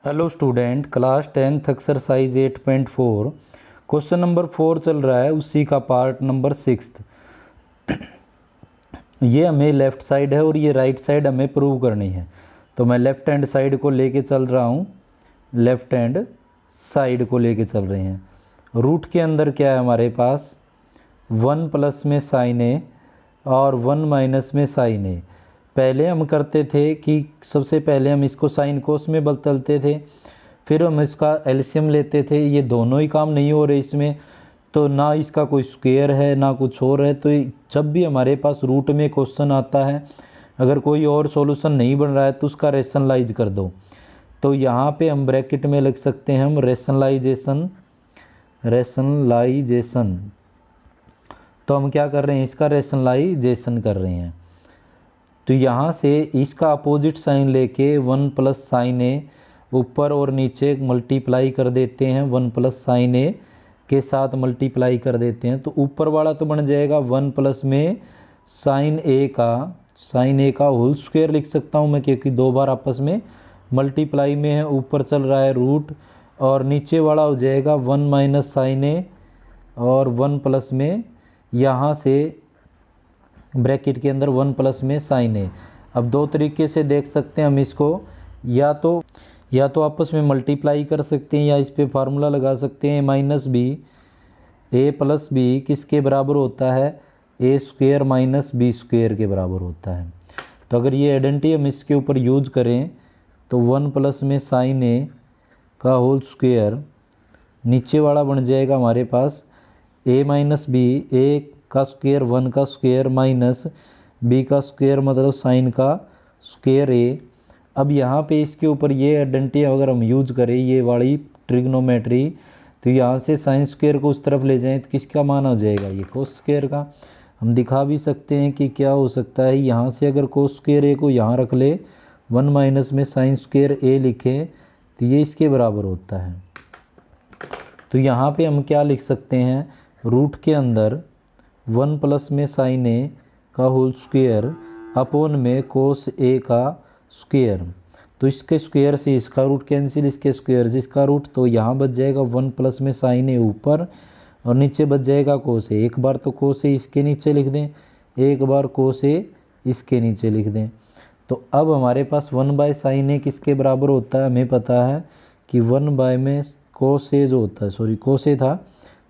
Hello student, class 10th exercise 8.4 question number 4 चल रहा है, उसी का पार्ट नंबर 6। ये हमें लेफ़्ट साइड है और ये राइट साइड हमें प्रूव करनी है। तो मैं लेफ़्ट हैंड साइड को लेके चल रहा हूँ, लेफ़्ट हैंड साइड को लेके चल रहे हैं। रूट के अंदर क्या है हमारे पास, 1 प्लस में साइन ए और 1 माइनस में साइन ए। पहले हम करते थे कि सबसे पहले हम इसको साइन कोस में बदलते थे, फिर हम इसका एलसीएम लेते थे। ये दोनों ही काम नहीं हो रहे इसमें, तो ना इसका कोई स्क्वायर है ना कुछ और है। तो जब भी हमारे पास रूट में क्वेश्चन आता है, अगर कोई और सॉल्यूशन नहीं बन रहा है तो उसका रेशनलाइज कर दो। तो यहाँ पे हम ब्रैकेट में लिख सकते हैं हम रेशनलाइजेशन। तो हम क्या कर रहे हैं, इसका रेशनलाइजेशन कर रहे हैं। तो यहाँ से इसका अपोजिट साइन लेके 1 प्लस साइन ए ऊपर और नीचे मल्टीप्लाई कर देते हैं, 1 प्लस साइन ए के साथ मल्टीप्लाई कर देते हैं। तो ऊपर वाला तो बन जाएगा 1 प्लस में साइन ए का होल स्क्वायर लिख सकता हूँ मैं, क्योंकि दो बार आपस में मल्टीप्लाई में है। ऊपर चल रहा है रूट, और नीचे वाला हो जाएगा 1 माइनस साइन ए और 1 प्लस में यहाँ से ब्रैकेट के अंदर 1 प्लस में साइन ए। अब दो तरीके से देख सकते हैं हम इसको, या तो आपस में मल्टीप्लाई कर सकते हैं या इस पे फार्मूला लगा सकते हैं। माइनस बी ए प्लस बी किसके बराबर होता है, ए स्क्वायर माइनस बी स्क्वायर के बराबर होता है। तो अगर ये आइडेंटिटी हम इसके ऊपर यूज करें तो 1 प्लस में साइन ए का होल स्क्वायर, नीचे वाला बन जाएगा हमारे पास ए माइनस बी, ए का स्क्वायर 1 का स्क्वायर माइनस बी का स्क्वायर मतलब साइन का स्क्वायर ए। अब यहाँ पे इसके ऊपर ये आइडेंटिटी अगर हम यूज करें, ये वाली ट्रिग्नोमेट्री, तो यहाँ से साइन स्क्वायर को उस तरफ ले जाएं तो किसका मान हो जाएगा, ये कोस स्क्वायर का। हम दिखा भी सकते हैं कि क्या हो सकता है, यहाँ से अगर कोस स्क्वायर ए को यहाँ रख ले, 1 माइनस में साइन स्क्वायर ए लिखें तो ये इसके बराबर होता है। तो यहाँ पे हम क्या लिख सकते हैं, रूट के अंदर 1 प्लस में साइन ए का होल स्क्वायर अपॉन में कोस ए का स्क्वायर। तो इसके स्क्वायर से इसका रूट कैंसिल, इसके स्क्वायर से इसका रूट, तो यहाँ बच जाएगा 1 प्लस में साइन ए ऊपर और नीचे बच जाएगा कोस ए। एक बार तो कोस ए इसके नीचे लिख दें, एक बार कोस ए इसके नीचे लिख दें। तो अब हमारे पास 1 बाय साइन ए किसके बराबर होता है, हमें पता है कि 1 बाय में कोस ए जो होता है, सॉरी कोस ए था,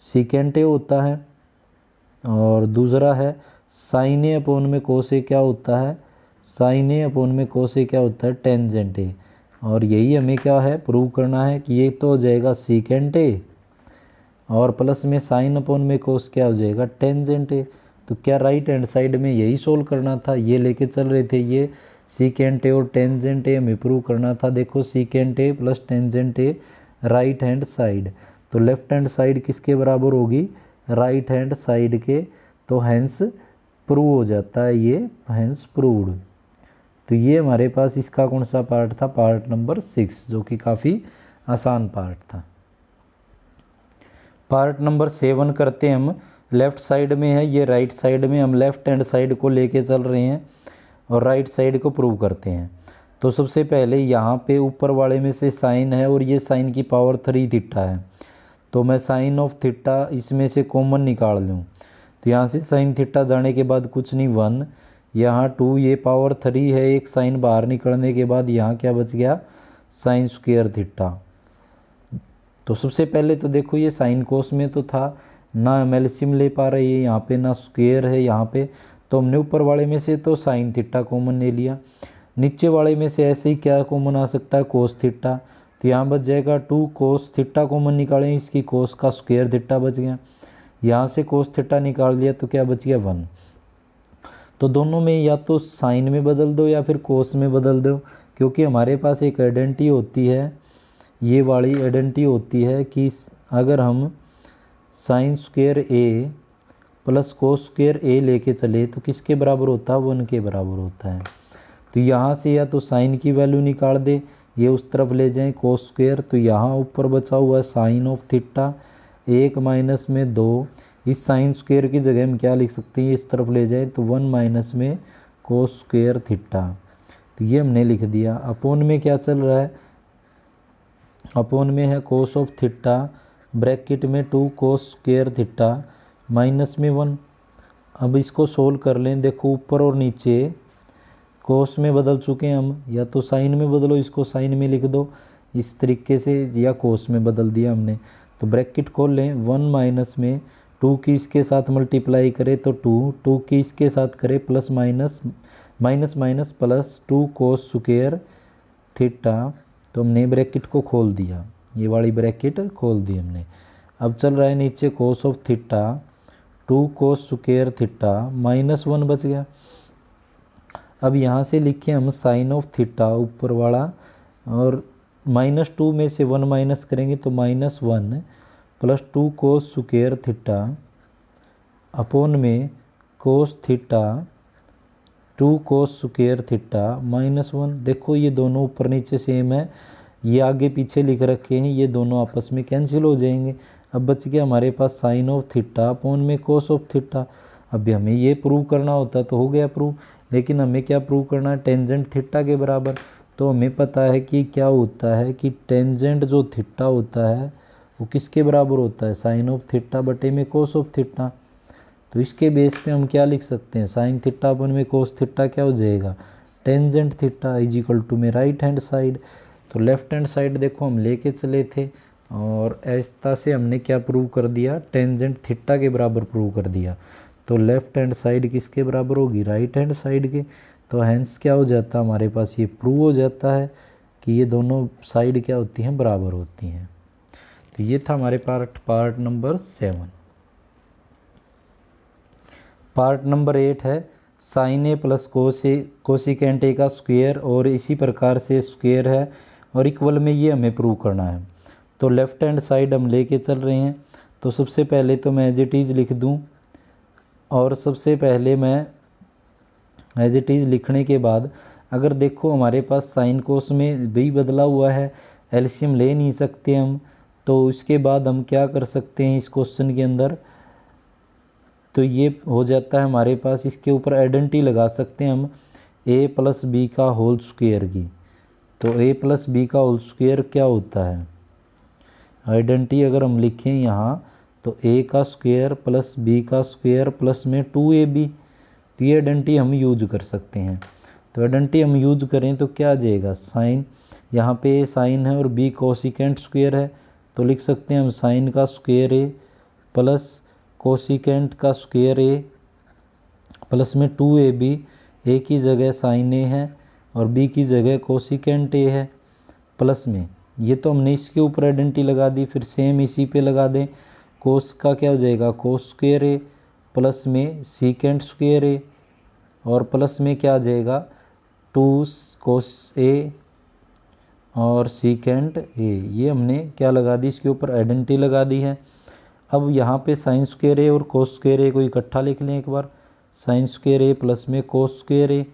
सीकेंट ए होता है, और दूसरा है साइन ए अपॉन में कोस ए क्या होता है, साइन ए अपॉन में कोस ए क्या होता है, टेंजेंट ए। और यही हमें क्या है प्रूव करना है कि ये तो हो जाएगा सीकेंट ए और प्लस में साइन अपॉन में कोस क्या हो जाएगा, टेंजेंट ए। तो क्या राइट हैंड साइड में यही सोल्व करना था, ये लेके चल रहे थे, ये सीकेंट ए और टेंजेंट ए हमें प्रूव करना था। देखो secant A plus tangent A right hand side, तो लेफ्ट हैंड साइड किसके बराबर होगी, राइट हैंड साइड के। तो हैंस प्रूव हो जाता है ये, हैंस प्रूव्ड। तो ये हमारे पास इसका कौन सा पार्ट था, पार्ट नंबर 6, जो कि काफ़ी आसान पार्ट था। पार्ट नंबर 7 करते हैं हम। लेफ़्ट साइड में है, ये राइट साइड में, हम लेफ़्ट हैंड साइड को लेके चल रहे हैं और राइट साइड को प्रूव करते हैं। तो सबसे पहले यहाँ पे ऊपर वाले में से साइन है और ये साइन की पावर 3 थीटा है, तो मैं साइन ऑफ थीटा इसमें से कॉमन निकाल लूँ। तो यहाँ से साइन थीटा जाने के बाद कुछ नहीं 1, यहाँ 2, ये पावर 3 है, एक साइन बाहर निकलने के बाद यहाँ क्या बच गया, साइन स्क्वायर थीटा। तो सबसे पहले तो देखो ये साइन कोस में तो था ना, हम एलसीएम ले पा रहे हैं, यहाँ पे ना स्क्वायर है यहाँ पे, तो हमने ऊपर वाले में से तो साइन थीटा कॉमन ले लिया। नीचे वाले में से ऐसे ही क्या कॉमन आ सकता है, कोस थीटा, तो यहाँ बच जाएगा 2 कोस थीटा कॉमन निकालें, इसकी कोस का स्क्वायर थीटा बच गया। यहाँ से कोस थीटा निकाल लिया तो क्या बच गया 1। तो दोनों में या तो साइन में बदल दो या फिर कोस में बदल दो, क्योंकि हमारे पास एक आइडेंटिटी होती है, ये वाली आइडेंटिटी होती है कि अगर हम साइन स्क्वायर ए प्लस कोस स्क्वायर ए लेके चले तो किसके बराबर होता है, 1 के बराबर होता है। तो यहाँ से या तो साइन की वैल्यू निकाल दे, ये उस तरफ ले जाएं कोस स्क्वायर, तो यहाँ ऊपर बचा हुआ है साइन ऑफ थीटा 1 माइनस में 2, इस साइन स्क्वायर की जगह हम क्या लिख सकते हैं, इस तरफ ले जाएं तो 1 माइनस में कोस स्क्वायर थीटा। तो ये हमने लिख दिया। अपॉन में क्या चल रहा है, अपोन में है कोस ऑफ थीटा ब्रैकेट में 2 कोस स्क्वायर थीटा माइनस में 1। अब इसको सोल्व कर लें। देखो ऊपर और नीचे कोस में बदल चुके हैं हम, या तो साइन में बदलो, इसको साइन में लिख दो इस तरीके से, या कोस में बदल दिया हमने। तो ब्रैकेट खोल लें, 1 माइनस में 2 की इसके साथ मल्टीप्लाई करें तो 2 की इसके साथ करें plus minus minus minus plus 2 cos square theta. तो हमने ब्रैकेट को खोल दिया, ये वाली ब्रैकेट खोल दी हमने। अब चल रहा है नीचे cos of theta 2 cos square theta minus 1 बच गया। अब यहाँ से लिखे हम साइन ऑफ थीटा ऊपर वाला, और -2 में से 1 माइनस करेंगे तो -1 plus 2 cos square theta upon में cos theta 2 cos square theta -1। देखो ये दोनों ऊपर नीचे सेम है, ये आगे पीछे लिख रखे हैं, ये दोनों आपस में कैंसिल हो जाएंगे। अब बच गया हमारे पास साइन ऑफ थीटा अपोन में कोस ऑफ थीटा। अब हमें ये प्रूव करना होता तो हो गया प्रूव, लेकिन हमें क्या प्रूव करना है, टेंजेंट थीटा के बराबर। तो हमें पता है कि क्या होता है कि टेंजेंट जो थीटा होता है वो किसके बराबर होता है, साइन ऑफ थीटा बटे में कोस ऑफ थीटा। तो इसके बेस पे हम क्या लिख सकते हैं, साइन थीटा अपन में कोस थीटा क्या हो जाएगा, tangent theta is equal to में राइट हैंड साइड। तो लेफ्ट हैंड साइड देखो हम लेके चले थे, और ऐसा से हमने क्या प्रूव कर दिया, टेंजेंट थीटा के बराबर प्रूव कर दिया। तो लेफ्ट हैंड साइड किसके बराबर होगी, राइट हैंड साइड के। तो हैंस क्या हो जाता है हमारे पास, ये प्रूव हो जाता है कि ये दोनों साइड क्या होती हैं, बराबर होती हैं। तो ये था हमारे पार्ट नंबर 7। पार्ट नंबर 8 है sine A plus cosecant A का स्क्वायर, और इसी प्रकार से स्क्वायर है और इक्वल में, ये हमें प्रूव करना है। तो लेफ्ट हैंड साइड हम लेके चल रहे हैं। तो सबसे पहले तो मैं एज इट इज़ लिख दूं, और सबसे पहले मैं एज इट इज़ लिखने के बाद अगर देखो हमारे पास साइन कोस में भी बदला हुआ है, एलसीएम ले नहीं सकते हम, तो इसके बाद हम क्या कर सकते हैं इस क्वेश्चन के अंदर, तो ये हो जाता है हमारे पास, इसके ऊपर आइडेंटिटी लगा सकते हैं हम a प्लस बी का होल स्क्वायर की। तो a प्लस बी का होल स्क्वायर क्या होता है, आइडेंटिटी अगर हम लिखें यहाँ तो a का स्क्वायर प्लस b का स्क्वायर प्लस में 2ab। तो ये आइडेंटिटी हम यूज कर सकते हैं। तो आइडेंटिटी हम यूज करें तो क्या आ जाएगा, साइन, यहाँ पे a साइन है और b कोसिकेंट स्क्वायर है, तो लिख सकते हैं हम साइन का स्क्वायर a प्लस कोसिकेंट का स्क्वायर a प्लस में 2ab। a की जगह साइन a है और b की जगह कोसिकेंट a है, प्लस में ये तो हमने इसके ऊपर आइडेंटिटी लगा दी, फिर सेम इसी पे लगा दें। कोस का क्या हो जाएगा, कोस स्क्वायर a प्लस में सीकेंट स्क्वायर a, और प्लस में क्या आ जाएगा 2 कोस a और सीकेंट a। ये हमने क्या लगा दी, इसके ऊपर आइडेंटिटी लगा दी है। अब यहाँ पे साइन स्क्वायर a और कोस स्क्वायर a को इकट्ठा लिख लें एक बार, साइन स्क्वायर a प्लस में cos square a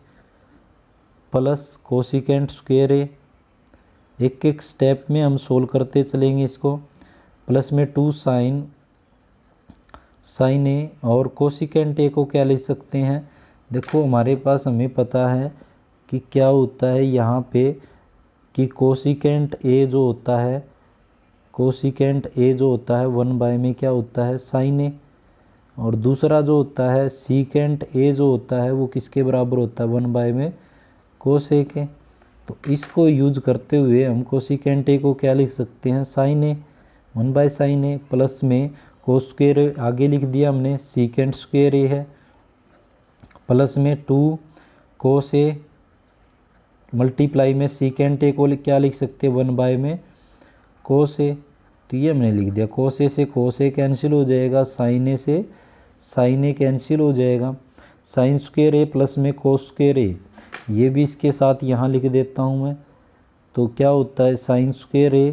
plus cosecant square a। एक एक स्टेप में हम सोल्व करते चलेंगे इसको, प्लस में 2 साइन a और कोसिकेंट a को क्या लिख सकते हैं, देखो हमारे पास हमें पता है कि क्या होता है यहाँ पे कि कोसिकेंट a जो होता है, कोसिकेंट a जो होता है 1 बाय में क्या होता है, साइन a, और दूसरा जो होता है सीकेंट a जो होता है वो किसके बराबर होता है, 1 बाय में कोस a के। तो इसको यूज करते हुए हम कोसिकेंट a को क्या लिख सकते हैं, sine a, 1 by sine a, plus में कोस स्क्वायर आगे लिख दिया हमने, सीकेंट स्क्वायर a है, प्लस में 2 कोस a मल्टीप्लाई में सीकेंट a को क्या लिख सकते हैं, 1 बाय में कोस a। तो ये हमने लिख दिया, कोस a से कोस a कैंसिल हो जाएगा, साइन a से साइन a कैंसिल हो जाएगा, साइन स्क्वायर a प्लस में कोस स्क्वायर a, ये भी इसके साथ यहाँ लिख देता हूँ मैं। तो क्या होता है, sine square a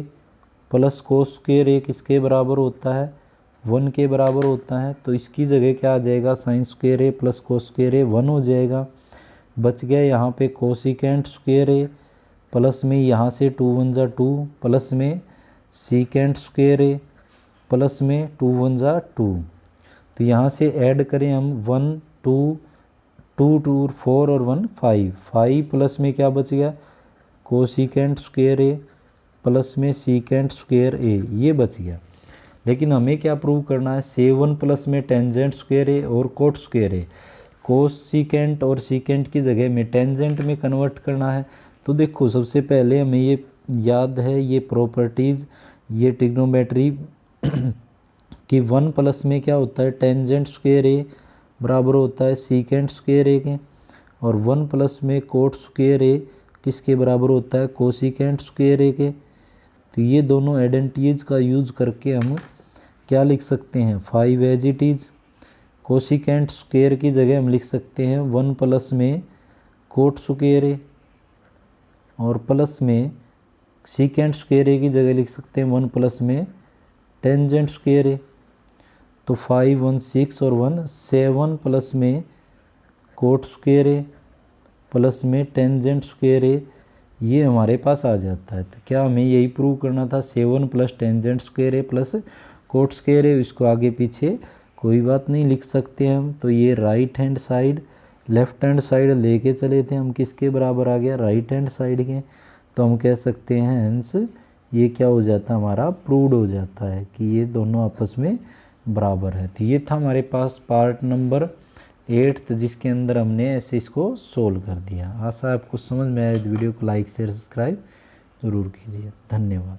plus cos square a किसके बराबर होता है, 1 के बराबर होता है। तो इसकी जगह क्या आ जाएगा, sine square a plus cos square a 1 हो जाएगा। बच गया यहाँ पे कोसिकेंट स्क्वायर a, प्लस में यहाँ से 2 1 जा 2, प्लस में सीकेंट स्क्वायर a, प्लस में 2 1 जा 2। तो यहाँ से ऐड करें हम 1 2 2 2 4 और 1 5 5, प्लस में क्या बच गया, कोसिकेंट स्क्वायर a प्लस में सीकेंट स्क्वायर ए, ये बच गया। लेकिन हमें क्या प्रूव करना है, सेवन प्लस में टेंजेंट स्क्वायर ए और कोट स्क्वायर ए। कोस सीकेंट और सीकेंट की जगह में टेंजेंट में कन्वर्ट करना है। तो देखो सबसे पहले हमें ये याद है, ये प्रॉपर्टीज़, ये ट्रिग्नोमेट्री कि वन प्लस में क्या होता है, टेंजेंट स्क्वायर ए बराबर होता है सीकेंट स्क्वायर ए के, और वन प्लस में कोट स्क्वायर ए किसके बराबर होता है, कोसिकेंट स्क्वायर ए के। तो ये दोनों आइडेंटिटीज़ का यूज़ करके हम क्या लिख सकते हैं, 5 as it is. Cosecant square की जगह हम लिख सकते हैं वन प्लस में कोट स्क्वायर ए, और प्लस में सीकेंट स्क्वायर ए की जगह लिख सकते हैं वन प्लस में टेंजेंट स्क्वायर ए। तो 5 1 6 और 1 7 प्लस में कोट स्क्वायर ए प्लस में टेंजेंट स्क्वायर ए, ये हमारे पास आ जाता है। तो क्या हमें यही प्रूव करना था, 7 प्लस टेंजेंट स्क्वायर ए प्लस कोट स्क्वायर ए। इसको आगे पीछे कोई बात नहीं लिख सकते हम। तो ये right hand side left hand side लेके चले थे हम, किसके बराबर आ गया, राइट हैंड साइड के। तो हम कह सकते हैं हेंस ये क्या हो जाता है, हमारा प्रूव्ड हो जाता है कि ये दोनों आपस में बराबर है। तो ये था हमारे पास पार्ट नंबर 8 जिसके अंदर हमने ऐसे इसको सोल्व कर दिया। आशा है आपको समझ में आया। वीडियो को लाइक शेयर सब्सक्राइब ज़रूर कीजिए। धन्यवाद।